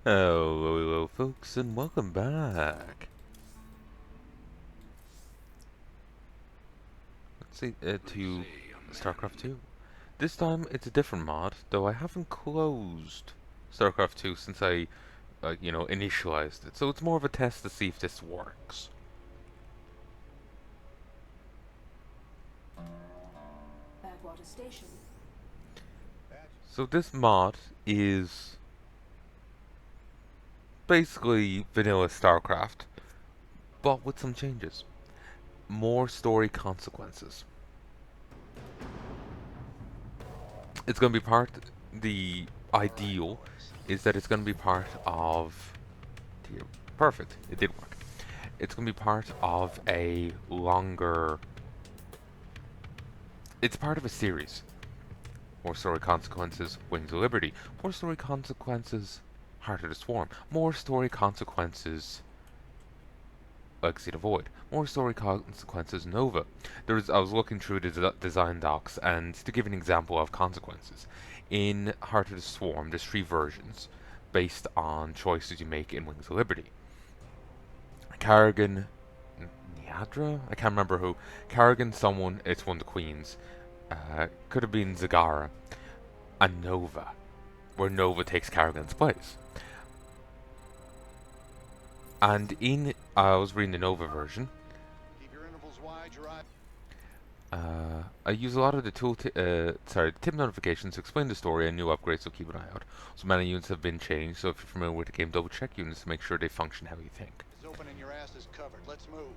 Hello, folks, and welcome back. Let's see, to StarCraft 2. This time, it's a different mod, though I haven't closed StarCraft 2 since I, initialized it. So it's more of a test to see if this works. Backwater station. So this mod is basically vanilla StarCraft, but with some changes. More story consequences. It's going to be the ideal is that it's going to be part of, dear, perfect, it did work. It's going to be part of a longer, it's part of a series. More story consequences, Wings of Liberty. More story consequences, Heart of the Swarm. More story consequences, Legacy of the Void. More story consequences, Nova. I was looking through the design docs, and to give an example of consequences, in Heart of the Swarm, there's 3 versions based on choices you make in Wings of Liberty. Karrigan, Niadra? I can't remember who. Karrigan, someone, it's one of the queens. Could have been Zagara. And Nova, where Nova takes Karrigan's place. And I was reading the Nova version. Keep your intervals wide, your eye. I use a lot of the tip notifications to explain the story and new upgrades, so keep an eye out. So many units have been changed, so if you're familiar with the game, double check units to make sure they function how you think. Is open and your ass is covered. Let's move.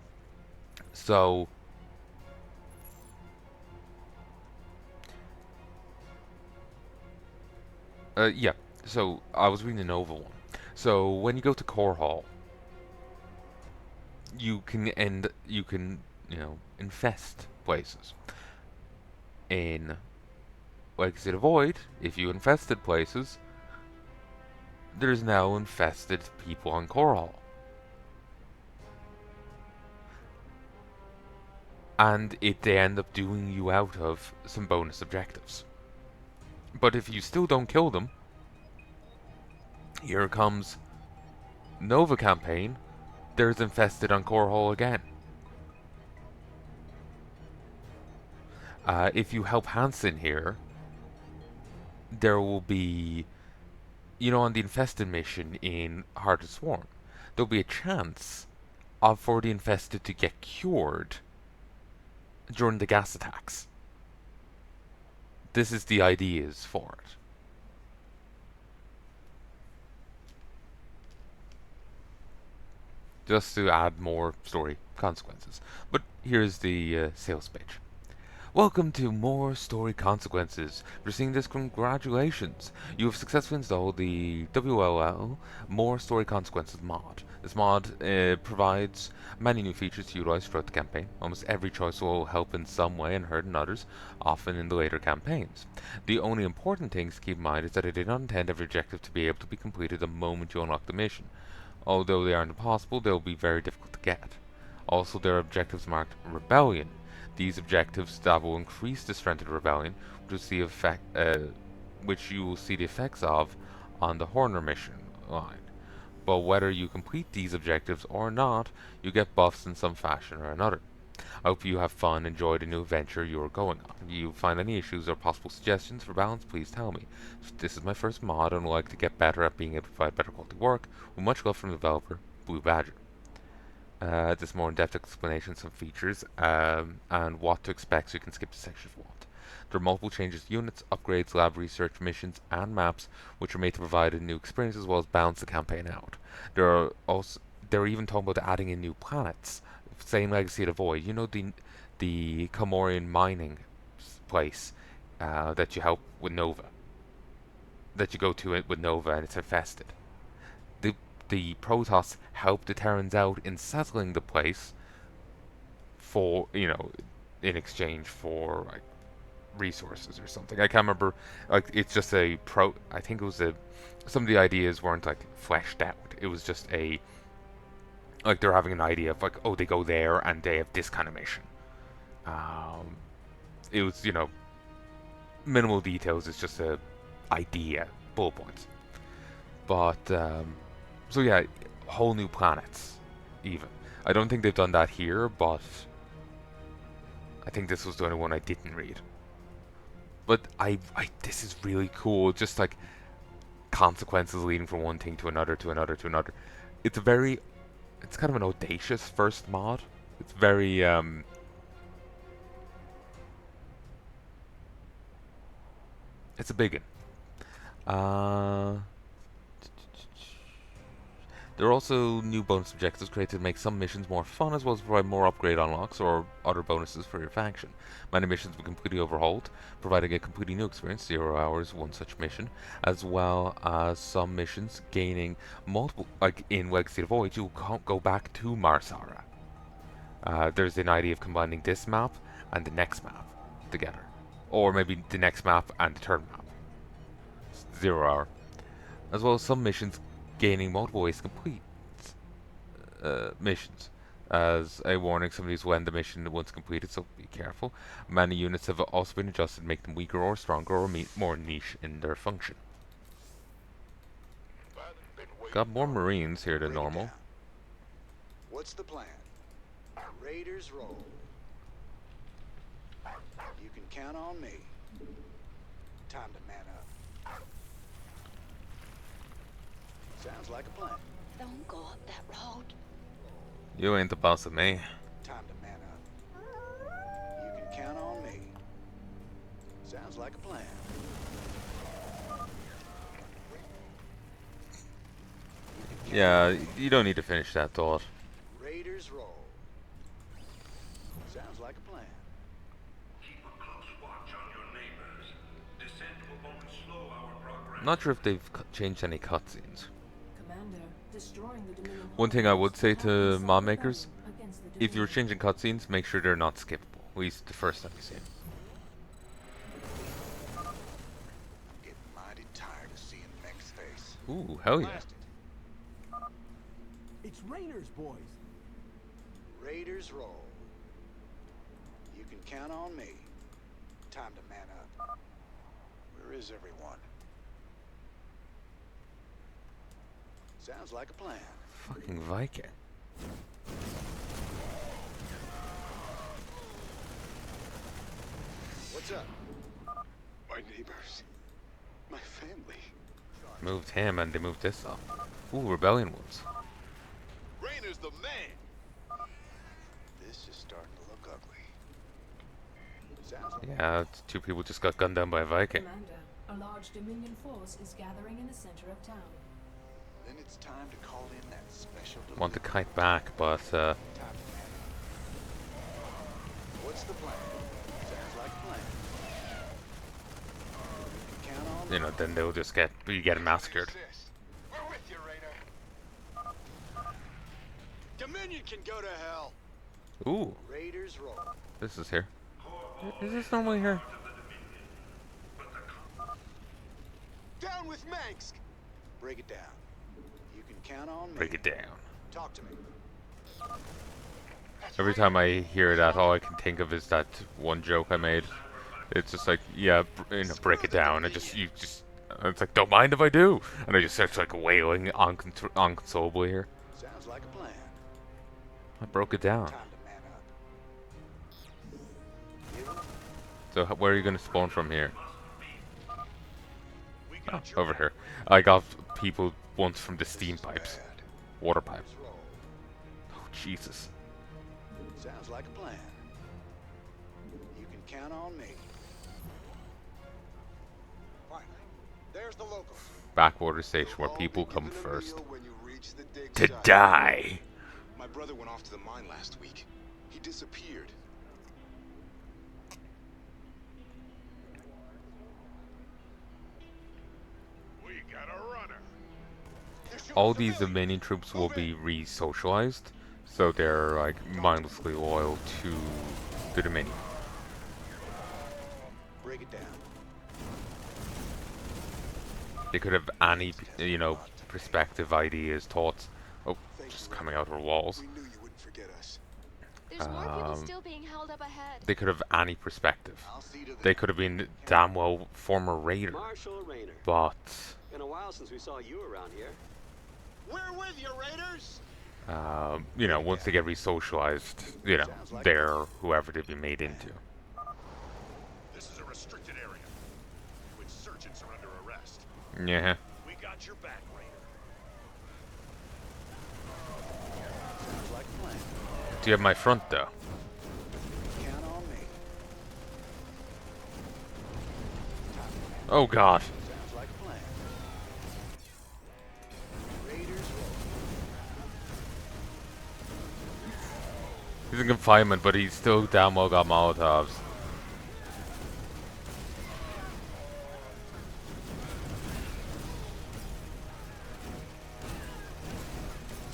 So, yeah. So I was reading the Nova one. So when you go to Core Hall, you can infest places. In Legacy of the Void, if you infested places, there's now infested people on Core Hall. And they end up doing you out of some bonus objectives. But if you still don't kill them, here comes Nova campaign, there's infested on Core Hall again. If you help Hansen here, there will be, on the infested mission in Heart of Swarm, there'll be a chance for the infested to get cured during the gas attacks. This is the ideas for it. Just to add more story consequences. But here's the sales page. Welcome to More Story Consequences. If you're seeing this, congratulations. You have successfully installed the WoL More Story Consequences mod. This mod provides many new features to utilize throughout the campaign. Almost every choice will help in some way and hurt in others, often in the later campaigns. The only important things to keep in mind is that I did not intend every objective to be able to be completed the moment you unlock the mission. Although they aren't impossible, they will be very difficult to get. Also, there are objectives marked Rebellion. These objectives that will increase the strength of the rebellion, which you will see the effects of on the Horner mission line. But whether you complete these objectives or not, you get buffs in some fashion or another. I hope you have fun, enjoy the new adventure you are going on. If you find any issues or possible suggestions for balance, please tell me. This is my first mod and would like to get better at being able to provide better quality work. With much love from the developer, Blue Badger. This more in-depth explanation, some features, and what to expect, so you can skip the section if you want. There are multiple changes to units, upgrades, lab research, missions, and maps, which are made to provide a new experience as well as balance the campaign out. They're even talking about adding in new planets. Same Legacy of the Void. You know the Comorian mining place that you help with Nova. That you go to it with Nova and it's infested. The Protoss help the Terrans out in settling the place for, in exchange for, like, resources or something. I can't remember. Like, it's just I think it was some of the ideas weren't, like, fleshed out. It was just like, they're having an idea of, like, oh, they go there and they have this kind of mission. It was, minimal details. It's just a idea, bullet points. But so yeah, whole new planets. Even I don't think they've done that here, but I think this was the only one I didn't read. But this is really cool. Just like consequences leading from one thing to another, to another, to another. It's it's kind of an audacious first mod. It's very it's a big one. There are also new bonus objectives created to make some missions more fun, as well as provide more upgrade unlocks or other bonuses for your faction. Many missions will be completely overhauled, providing a completely new experience, 0 hours, one such mission, as well as some missions gaining multiple, like in Legacy of Void, you can't go back to Marsara. There's an idea of combining this map and the next map together. Or maybe the next map and the third map. 0 hour. As well as some missions gaining multiple ways to complete missions. As a warning, some of these will end the mission once completed, so be careful. Many units have also been adjusted to make them weaker or stronger or more niche in their function. Got more Marines here than normal. What's the plan? Raiders roll. You can count on me. Time to man up. Sounds like a plan. Don't go up that road. You ain't the boss of me. Time to man up. You can count on me. Sounds like a plan. Yeah, you don't need to finish that thought. Raiders roll. Sounds like a plan. Keep a close watch on your neighbors. Descent will only slow our progress. I'm not sure if they've changed any cutscenes. Commander, destroying the Dominion. One thing I would say to mod makers, against the if you're Dominion. changing cutscenes, make sure they're not skippable. At least the first time you see them. I'm getting mighty tired of seeing Mech's face. Ooh, hell yeah. Blast it. It's Rainer's boys. Raiders roll. You can count on me. Time to man up. Where is everyone? Sounds like a plan. Fucking Viking. What's up? My neighbors. My family. Moved him and they moved this up. Ooh, rebellion wolves. Rainer's the man. This is starting to look ugly. Sounds like Yeah, two people just got gunned down by a Viking. Commander, a large Dominion force is gathering in the center of town. then it's time to call in that special Want to delivery. kite back, but Time to man up. What's the plan? Sounds like a plan. You can count on me. you know, then they'll just get massacred. We're with you, Raider. Dominion can go to hell. Ooh, Raiders roll. this is here. Is this normally here? Down with Mansk. Break it down. You can count on me. Break it down. Talk to me. Every time I hear that, all I can think of is that one joke I made. It's just like, yeah, break it down. It's like, don't mind if I do. And I just start like wailing unconsolably here. Sounds like a plan. I broke it down. Time to man up. You? So where are you gonna spawn from here? We Oh, got your over back. here. I got people once from the steam This is pipes. bad. Water pipe. Raiders roll. Oh, Jesus. Sounds like a plan. You can count on me. Finally, there's the locals. Backwater station where You'll all people be come given a first. meal when you reach the dig To site. die. My brother went off to the mine last week. He disappeared. We got a runner. All these Dominion troops will be re-socialized, so they're like mindlessly loyal to the Dominion. Break it down. They could have any, perspective, ideas, thoughts. Oh, Thank just you, coming out of our walls. We knew you wouldn't forget us. There's more people still being held up ahead. They could have any perspective. I'll see to They that. could have been damn well former Raider. Marshal Rayner. But, Been a while since we saw you around here. We're with you, Raiders. you know, once they get re-socialized, you know, they're whoever they've been made into. This is a restricted area. You insurgents are under arrest. Yeah. We got your back, Raider. Sounds like a plan. Do you have my front, though? Count on me. Oh, God. Sounds like a plan. Raiders roll. He's in confinement, but he's still damn well got Molotovs.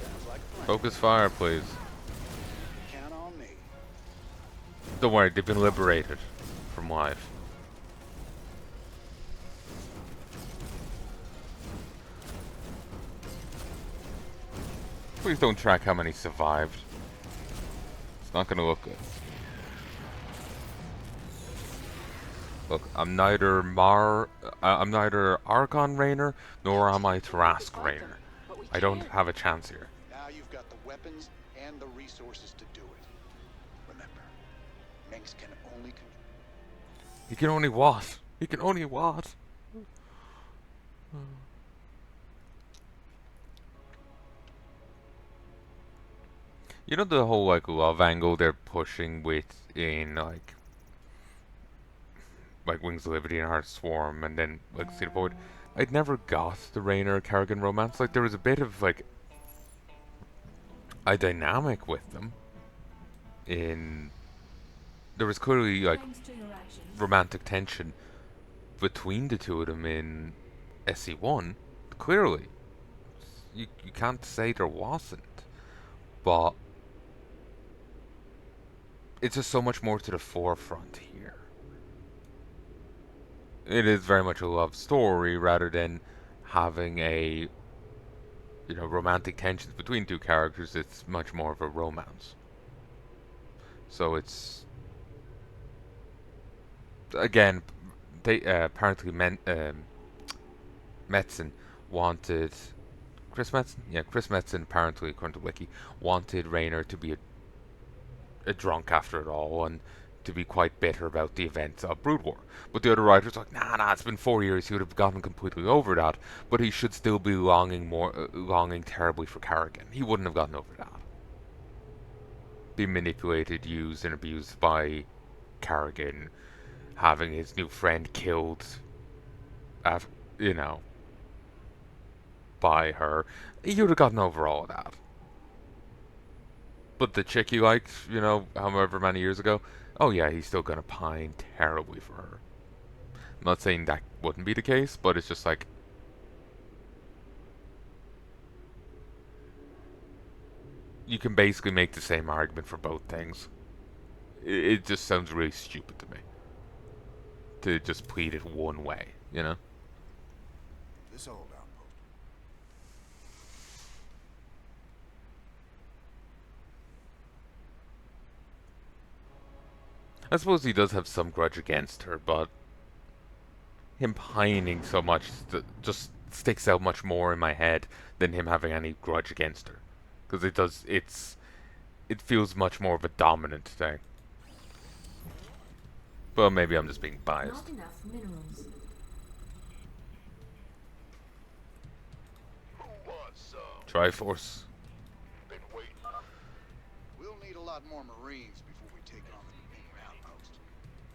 Sounds like a plan. Focus fire, please. Count on me. Don't worry, they've been liberated from life. Please don't track how many survived. It's not gonna look good. Look, I'm neither Argon Rainer, nor am I Tarask Rainer. I don't have a chance here. Now you've got the weapons and the resources to do it. Remember, Minx can only He can only what? He can only what? You know the whole like love angle they're pushing with in like Wings of Liberty and Heart Swarm and then like State of Void. I'd never got the Rainer Kerrigan romance. Like there was a bit of like a dynamic with them. There was clearly like Thanks to your actions. romantic tension between the two of them in SC1. Clearly, you can't say there wasn't, but it's just so much more to the forefront here. It is very much a love story rather than having a romantic tensions between two characters. It's much more of a romance. So it's again, they apparently Metzen wanted Chris Metzen. Yeah, Chris Metzen apparently, according to Wiki, wanted Rainer to be a drunk after it all and to be quite bitter about the events of Brood War. But the other writers were like, nah, it's been 4 years. He would have gotten completely over that, but he should still be longing terribly for Kerrigan. He wouldn't have gotten over that. Being manipulated, used, and abused by Kerrigan, having his new friend killed, by her. He would have gotten over all of that. But the chick he liked, however many years ago, oh yeah, he's still gonna pine terribly for her. I'm not saying that wouldn't be the case, but it's just like, you can basically make the same argument for both things. It just sounds really stupid to me to just plead it one way, This old outpost. I suppose he does have some grudge against her, but him pining so much just sticks out much more in my head than him having any grudge against her. Because it feels much more of a dominant thing. But maybe I'm just being biased. Not enough minerals. Who wants some? Triforce. Been waiting. We'll need a lot more Marines before we take on the main outpost.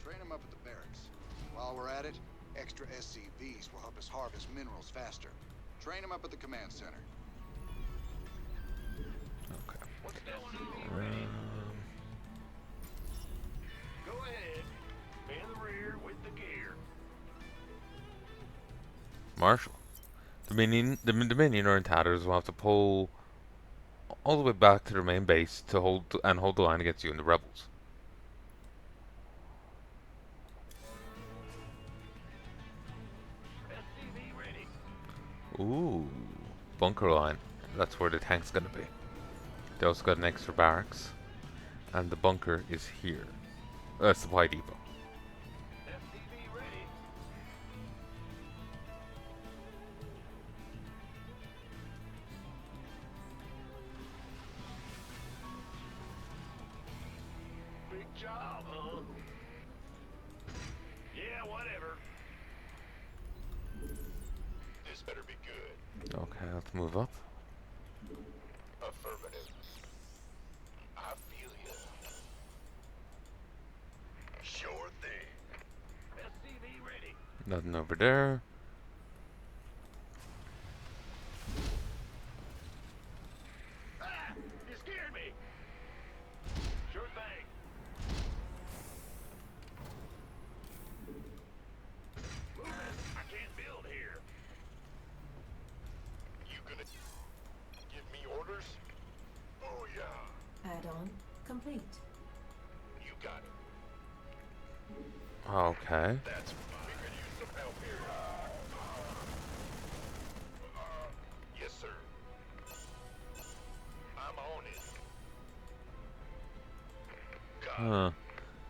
Train them up at the barracks. While we're at it, extra SCVs will help us harvest minerals faster. Train them up at the command center. Okay. What's going on? Go ahead. In the rear with the gear. Marshal. The Dominion are in tatters. Will have to pull all the way back to their main base to hold the line against you and the rebels. SCV ready. Ooh, bunker line. That's where the tank's gonna be. They also got an extra barracks. And the bunker is here. Supply depot. SCV ready. Big job, huh? Yeah, whatever. This better be good. Okay, let's move up. Affirmative. I feel you. Sure thing. SCV ready. Nothing over there. Ah! You scared me. Sure thing. Move it. I can't build here. You gonna give me orders? Oh yeah. Add-on complete. You got it. Okay. That's fine. We could use some help here. Yes, sir. I'm on it. Got Huh.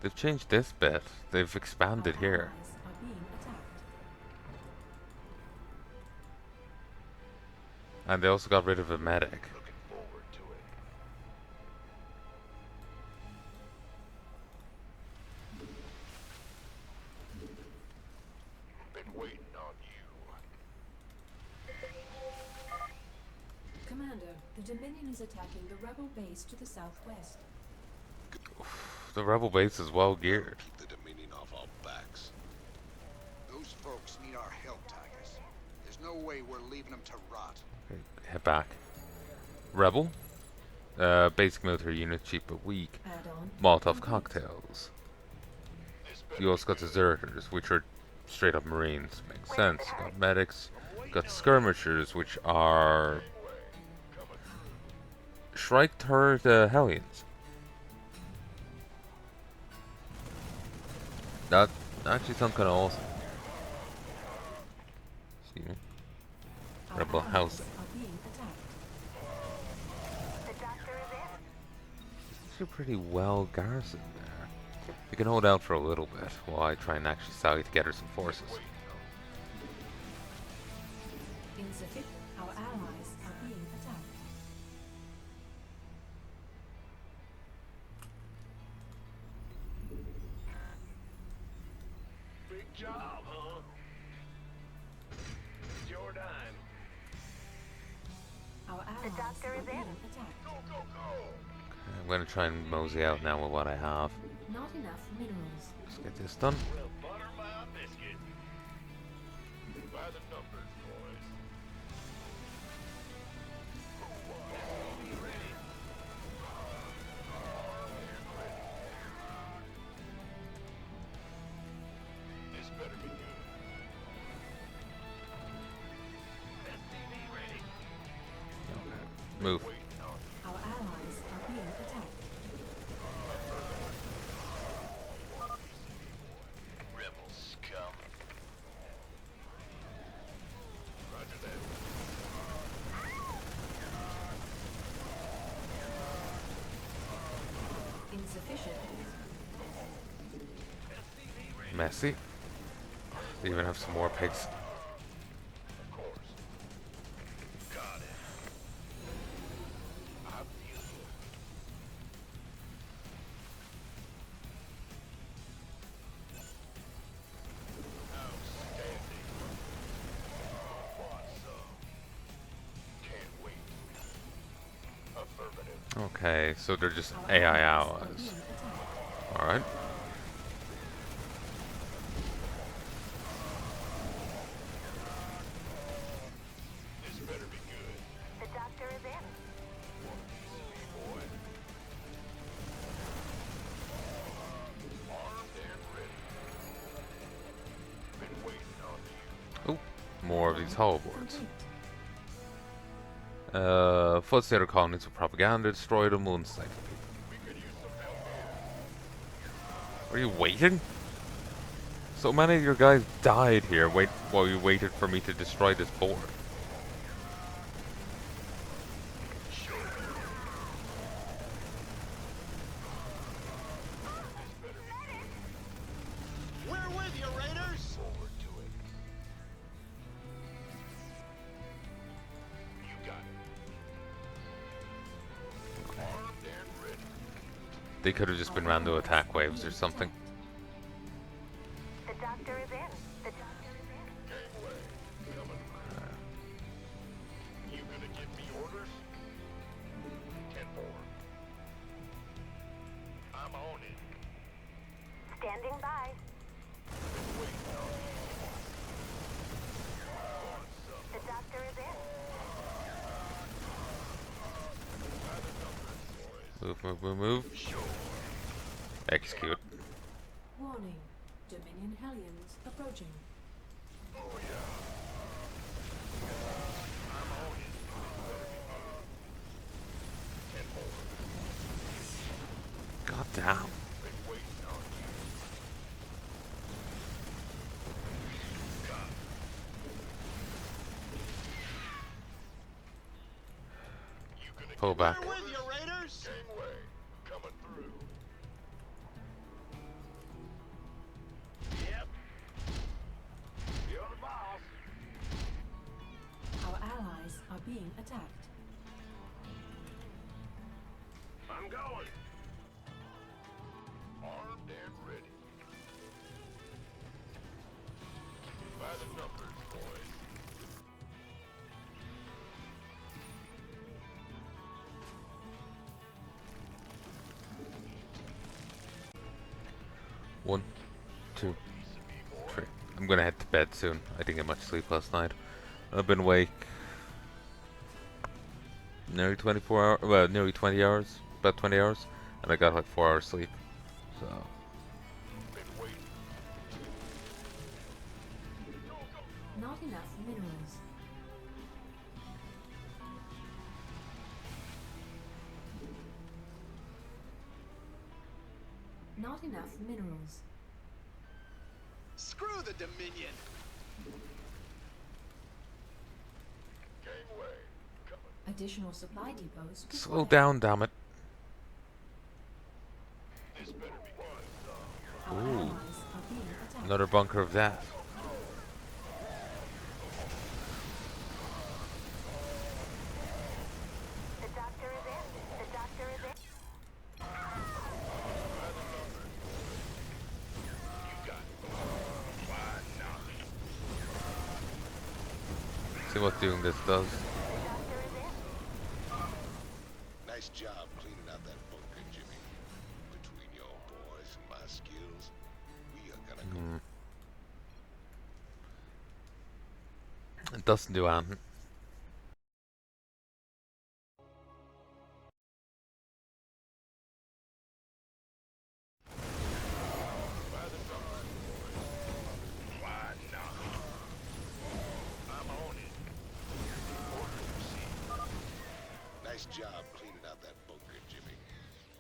They've changed this bit. They've expanded Our here. allies are being attacked. And they also got rid of a medic. looking forward to it. Been waiting on you. Commander, the Dominion is attacking the rebel base to the southwest. The rebel base is well geared. Keep the Dominion off our backs. Those folks need our help, Tigers. There's no way we're leaving them to rot. Okay, head back. Rebel. Basic military unit, cheap but weak. Add-on Molotov complete. cocktails. This better You also got deserters, which are straight up marines. Makes sense. Got medics. Got skirmishers, which are Shrike turret Hellions. That actually sounds kind of awesome. Excuse me. Our Rebel allies housing. are being attacked. The doctor is in. It's a pretty well garrisoned there. We can hold out for a little bit while I try and actually sally together some forces. Insufficient. Our allies are being attacked. Big job, huh? It's your dime. Our allies doctor are is being in. attacked. Go, go, go! I'm gonna try and mosey out now with what I have. Not enough minerals. Let's get this done. Well, butter my biscuit. By the numbers, boys. This better be good. SCV ready. Okay. Move. Waiting on you. Our allies are being attacked. Rebel scum. Roger that. Insufficient. Messy. They even have some more pigs. Of course. Got it. I feel you. Outstanding. Want some. Can't wait. Affirmative. Okay, so they're just Our AI allies are allies. being attacked. Alright. This better be good. The doctor is in. One piece of me, boy. Armed and ready. Been waiting on you. Oh, more of these hollow boards. Complete. Flood theater colonies with propaganda, destroy them, will incite people. We could use some help here. Are you waiting? So many of your guys died here while you waited for me to destroy this board. They could have just been random attack waves or something. The doctor is in. The doctor is in. Gangway, coming through. You gonna give me orders? 10-4. I'm on it. Standing by. Been waiting on you. Want some? The doctor is in. By the numbers, boys. Move, move, move, move. Sure. Execute. Warning. Dominion Hellions approaching. Oh yeah. I'm on it. Better be 10-4. God damn. Been waiting on you. Got it. You gonna Pull give back. me orders? Gangway, coming through. Yep. You're the boss. Our allies are being attacked. I'm going. Armed and ready. By the numbers, boys. One, two, three. I'm gonna head to bed soon. I didn't get much sleep last night. I've been awake nearly 24 hours, well, nearly 20 hours, about 20 hours, and I got like 4 hours sleep. So, Been waiting. Not enough minerals. Not enough minerals. Screw the Dominion! Gangway, coming. Additional supply depots. slow required. down, damn it. This better be one. Our Ooh. allies are being attacked. Another bunker of death. The doctor is in. The doctor is in. You got it. Why not? See what doing this does. The doctor is in. Nice job cleaning out that bunker, Jimmy. Between your boys and my skills, we are gonna go. It doesn't do anything. By the numbers, boys. Why not? I'm on it. Orders received. Nice job cleaning out that bunker, Jimmy.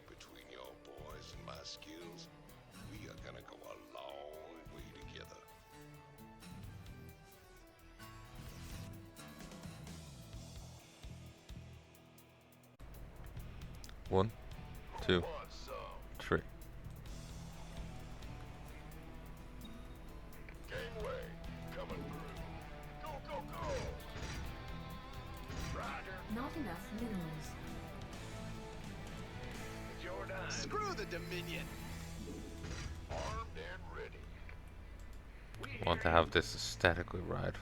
Between your boys and my skills, we are gonna go a long way together. One, two, Want some? three. Gangway, coming through. Go, go, go! Roger. Not enough minerals. Jordan. Screw the Dominion! Armed and ready. Want to have this aesthetically right.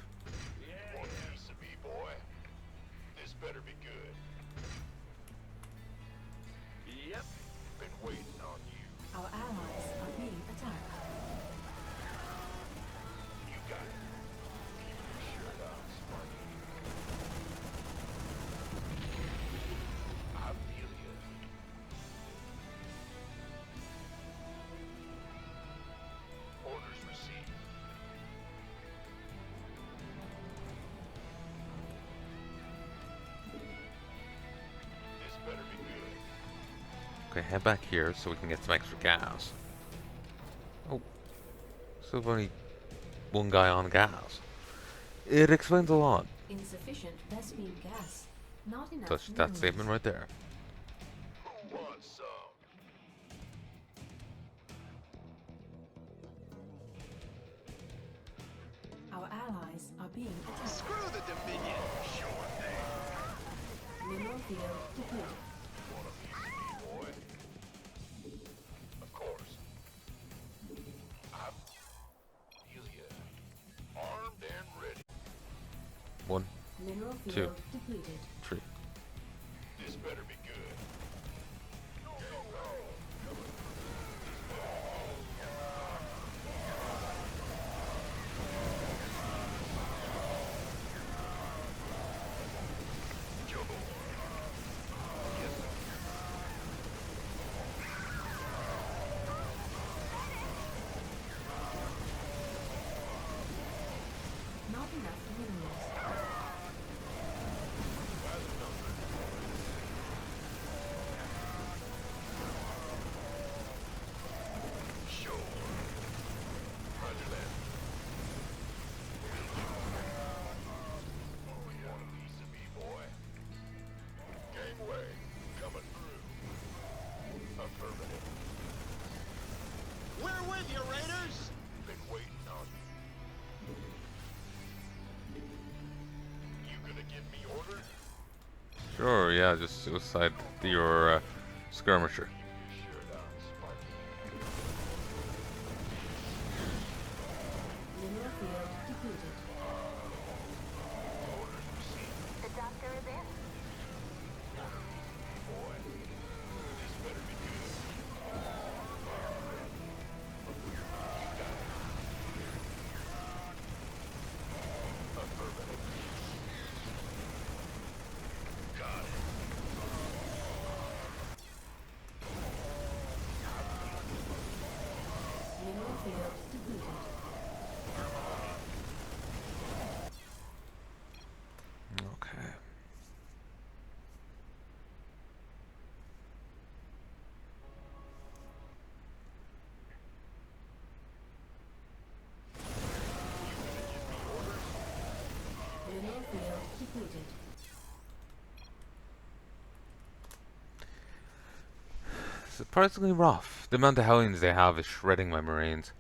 Want a piece of me, boy? This better be good. Yep. Been waiting on you. Our allies are being attacked. You got it. Keep your shirt on, Sparky. I feel you. Orders received. This better be good. Okay, head back here so we can get some extra gas. Oh, still only one guy on gas. It explains a lot. Insufficient Vespine gas. Not enough Touch that minerals. statement right there. Who wants some? Our allies are being attacked. Screw the Dominion! Sure thing. Mineral field depleted. Want a piece of me, boy? Mineral 2, field depleted. 3. This better be good. Not enough minerals. We're with you, Raiders! Been waiting on you. You gonna give me orders? Sure, yeah, just suicide your skirmisher. Sure down, Sparky. Mineral field depleted. The doctor is in. Boy, this better be good. Affirmative. Got it. Mineral field depleted. Okay. Mineral field depleted. Surprisingly rough. The amount of Hellions they have is shredding my Marines.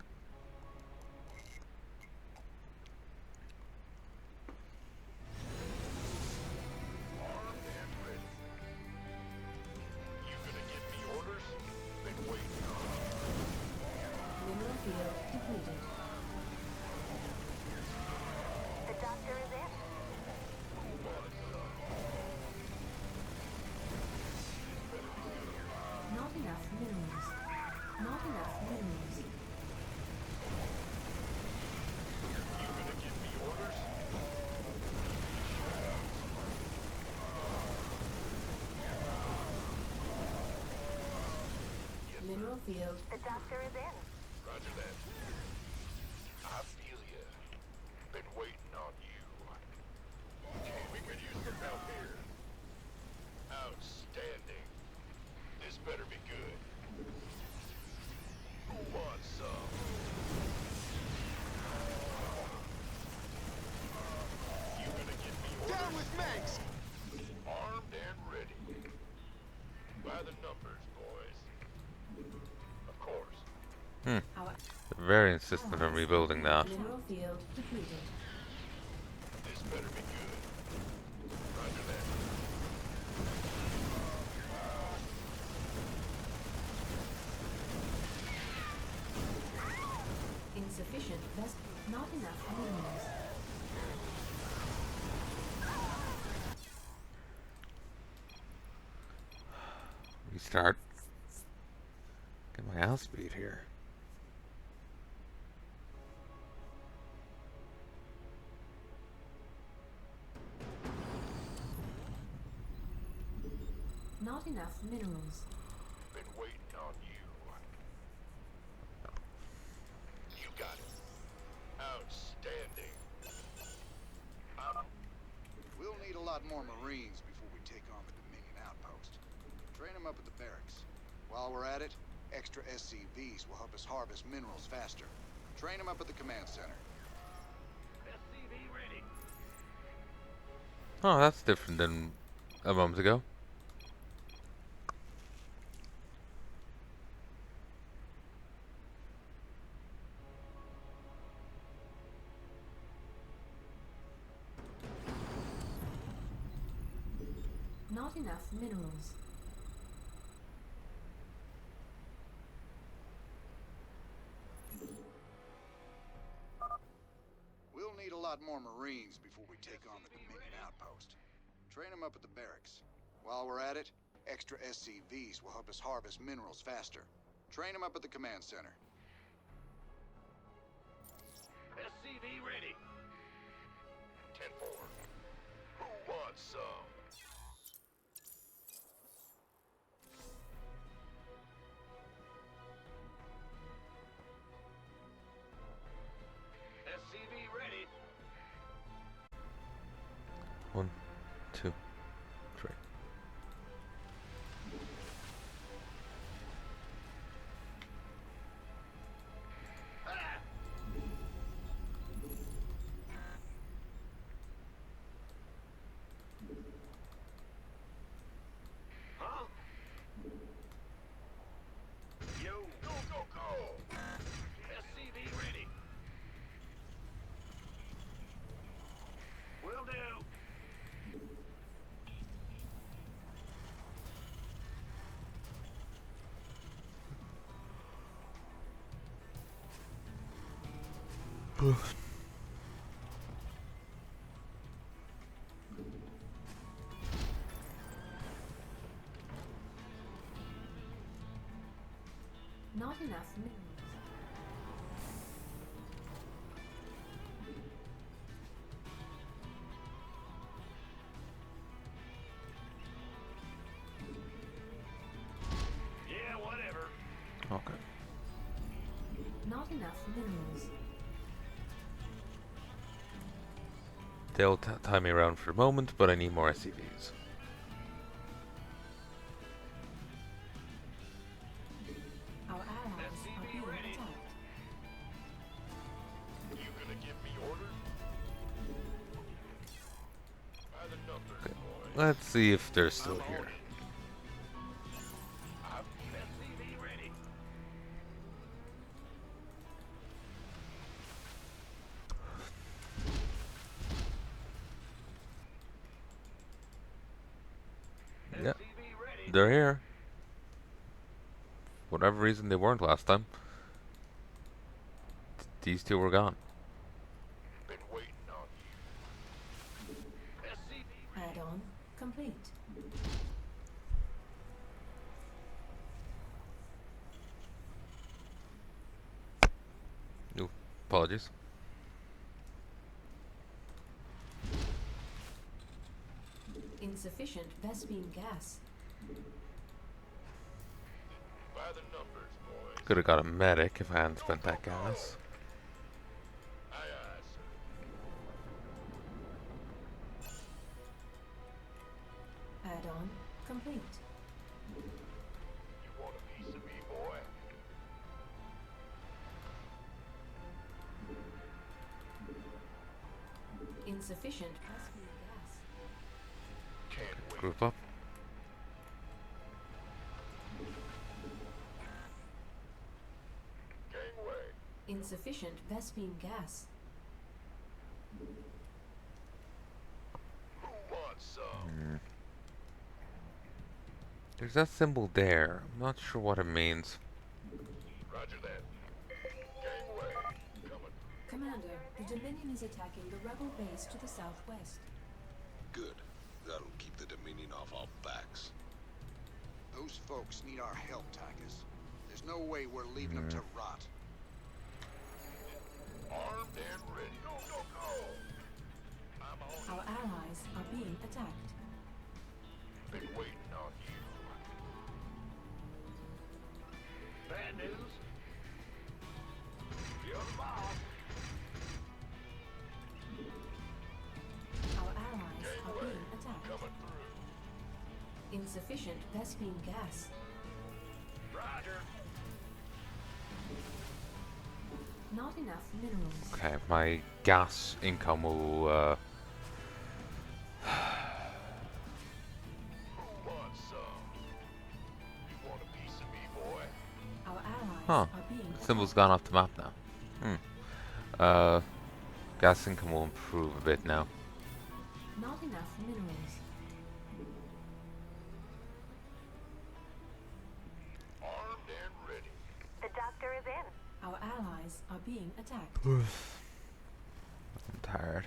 You gonna give me orders? Been waiting on Mineral field depleted. The doctor is in. Not enough minerals. Not enough minerals. you gonna give me orders? Mineral field. The doctor is in. Roger that. I feel ya. Been waiting on you. Okay, we could use some help here. Outstanding. This better be good. Who wants some? You gonna give me orders? Down with Manx! Armed and ready. By the numbers, boys. Of course. Our They're very insistent on rebuilding that. mineral field depleted. This better be good. Roger that. Insufficient vest. Not enough minerals. Restart. Get my ass beat here. Not enough minerals. Been waiting on you. You got it. Outstanding. We'll need a lot more Marines before we take on the Dominion outpost. Train them up at the barracks. While we're at it, extra SCVs will help us harvest minerals faster. Train them up at the command center. SCV ready. Oh, that's different than a moment ago. Not enough minerals. We'll need a lot lot more Marines before we take on the Dominion outpost. Train them up at the barracks. While we're at it, extra SCVs will help us harvest minerals faster. Train them up at the command center. SCV ready. 10-4. Who wants some? SCV ready. 1, 2, 3. Huh? Yo, go, go, go! SCV ready. Will do. Not enough minerals. Yeah, whatever. Okay. Not enough minerals. They'll tie me around for a moment, but I need more SCVs. Our allies are being attacked. You gonna give me orders? By the numbers, Okay. boys. Let's see if they're still I'm on here. it. I'm SCV ready. Yeah, SCV ready. they're here. Whatever reason they weren't last time. These two were gone. Been waiting on you. SCV Add-on complete. Ooh, apologies. Insufficient Vespine gas. by the numbers, boys. Could have got a medic if I hadn't spent that gas. Aye, aye, sir. Add-on complete. You want a piece of me, boy? Insufficient Vespine gas. Can't wait. Group up. Gangway. Insufficient Vespine gas. Who wants some? There's that symbol there. I'm not sure what it means. Roger that. Gangway. Coming. Commander, the Dominion is attacking the rebel base to the southwest. Good. That'll keep the Dominion off our backs. Those folks need our help, Tychus. There's no way we're leaving them to rot. Armed and ready. Go, go, go! I'm on Our allies are being attacked. it. Been waiting on you. Bad news? You're the boss. Our allies are Gangway. being attacked. Coming through. Insufficient Vespine gas. Roger. Not enough minerals. Okay, my gas income will, Who wants some? You want a piece of me, boy? Our allies Huh. are being the symbol's attacked. gone off the map now. Gas income will improve a bit now. Not enough minerals. Armed and ready. The doctor is in. Our allies are being attacked. I'm tired.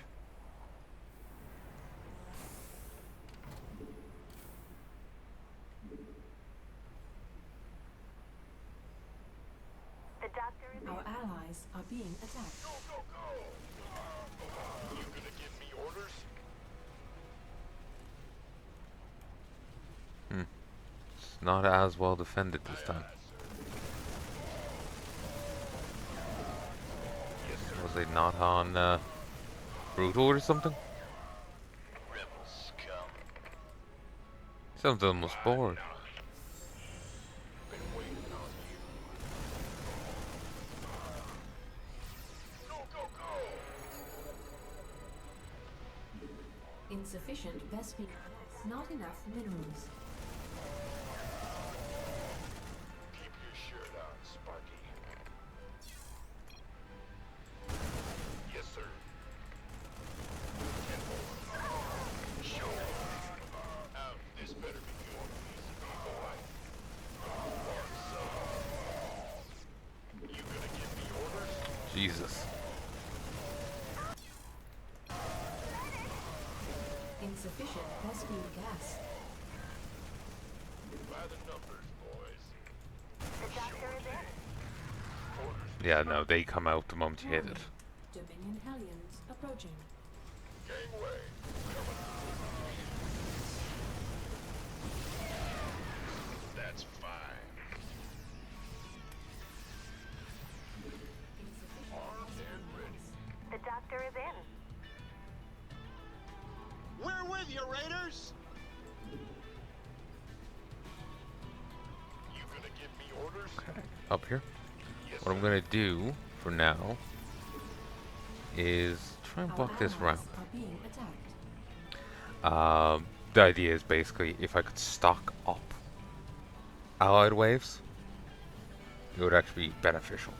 allies are being attacked. Go, go, go! You gonna give me orders? It's not as well defended this time. Was they not on brutal or something? Rebel scum. Sounds almost bored. Been waiting on you. Go, go, go! Insufficient Vespene gas. Not enough minerals. Keep your shirt on, Sparky. Yes, sir. Show me. This better be good, boy. You gonna give me orders? Jesus. Insufficient Vespene gas. By the numbers, boys. The doctor is in. Yeah, no, they come out the moment you hit it. Dominion Hellions approaching. Gangway. That's fine. Armed and ready. The doctor is in. We're with you, Raiders! You gonna give me orders? Up here. Yes, What I'm sir. gonna do for now is try and Our block this allies round. are being attacked. The idea is basically if I could stock up allied waves, it would actually be beneficial.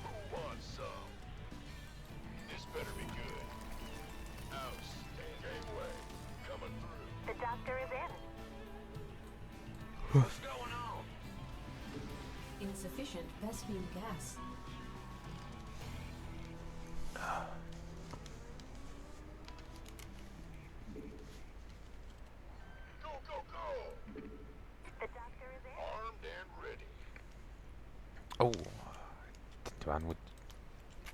Who wants some? This better be good. Outstanding. Gangway. Coming through. The doctor is in. What's going on? Insufficient Vespene gas. Go, go, go! The doctor is in. Armed and ready. Oh, didn't run with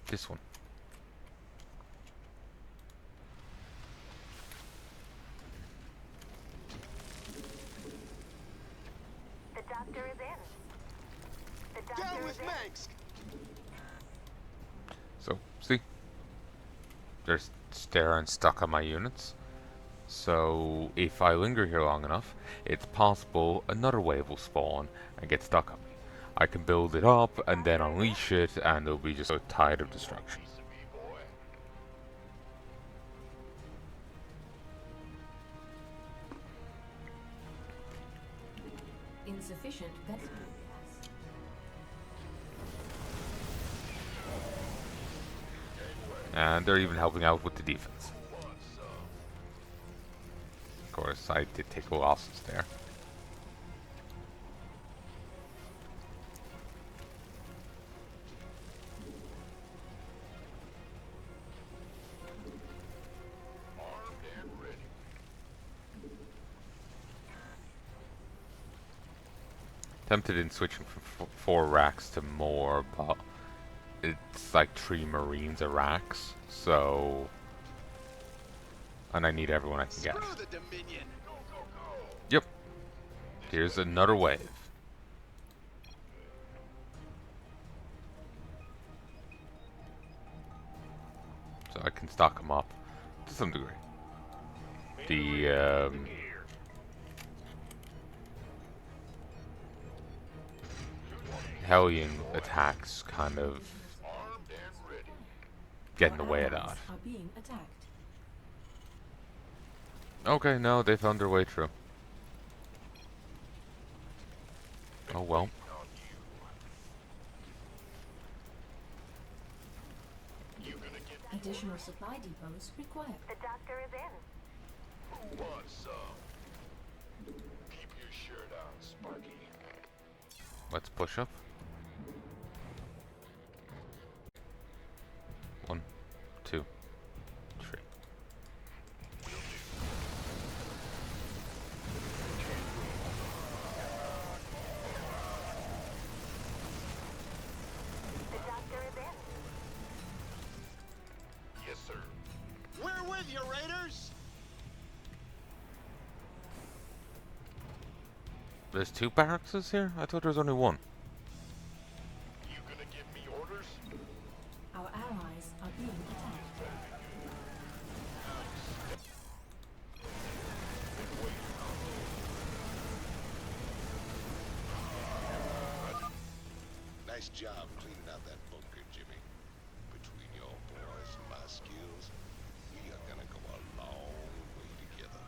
this one. The doctor is in. The Down doctor is with in. Manx! So, see? There's staring stuck on my units. So, if I linger here long enough, it's possible another wave will spawn and get stuck on me. I can build it up and then unleash it, and it'll be just a tide of destruction. Piece of me, boy. Insufficient Vespene gas. And they're even helping out with the defense. Of course, I did take losses there. Armed and ready. Tempted in switching from 4 racks to more, but it's like 3 Marines a racks, so... And I need everyone I can get. Screw the Dominion! Go, go, go! Yep. Here's another wave. So I can stock them up to some degree. The Hellion attacks kind of Armed and ready. get in the Our way of that. allies are being attacked. Okay, no, they found their way through. Oh well. On you. You gonna give me Additional supply depots required. The doctor is in. who wants some? Keep your shirt on, Sparky. Let's push up. 1, 2, 3. There's 2 barracks here? I thought there was only 1. You gonna give me orders? Our allies are being attacked. Nice job cleaning out that bunker, Jimmy. Between your boys and my skills, we are gonna go a long way together.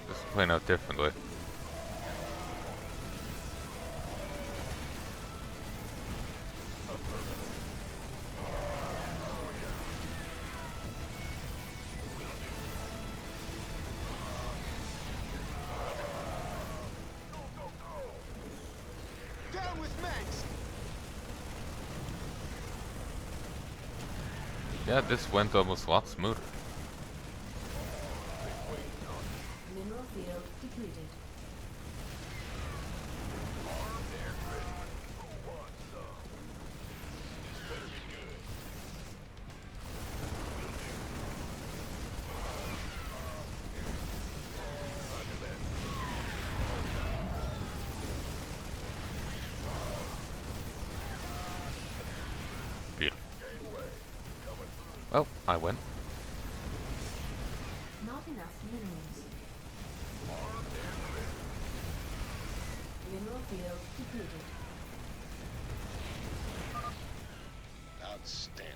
This is playing out differently. Down with Max! Yeah, this went almost a lot smoother. Mineral field depleted. Beautiful. Oh, I win. Not enough minerals. Mineral field depleted. Outstanding.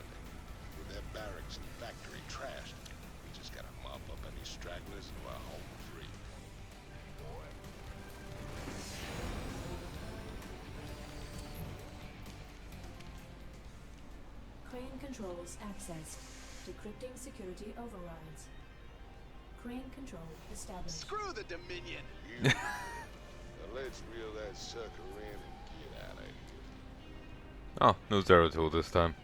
With their barracks and factory trashed, we just gotta mop up any stragglers and we're home free. Crane controls accessed. Decrypting security overrides. Crane control established. Screw the Dominion! Now let's reel that sucker in and get out of here. Oh, no Zero Tool this time.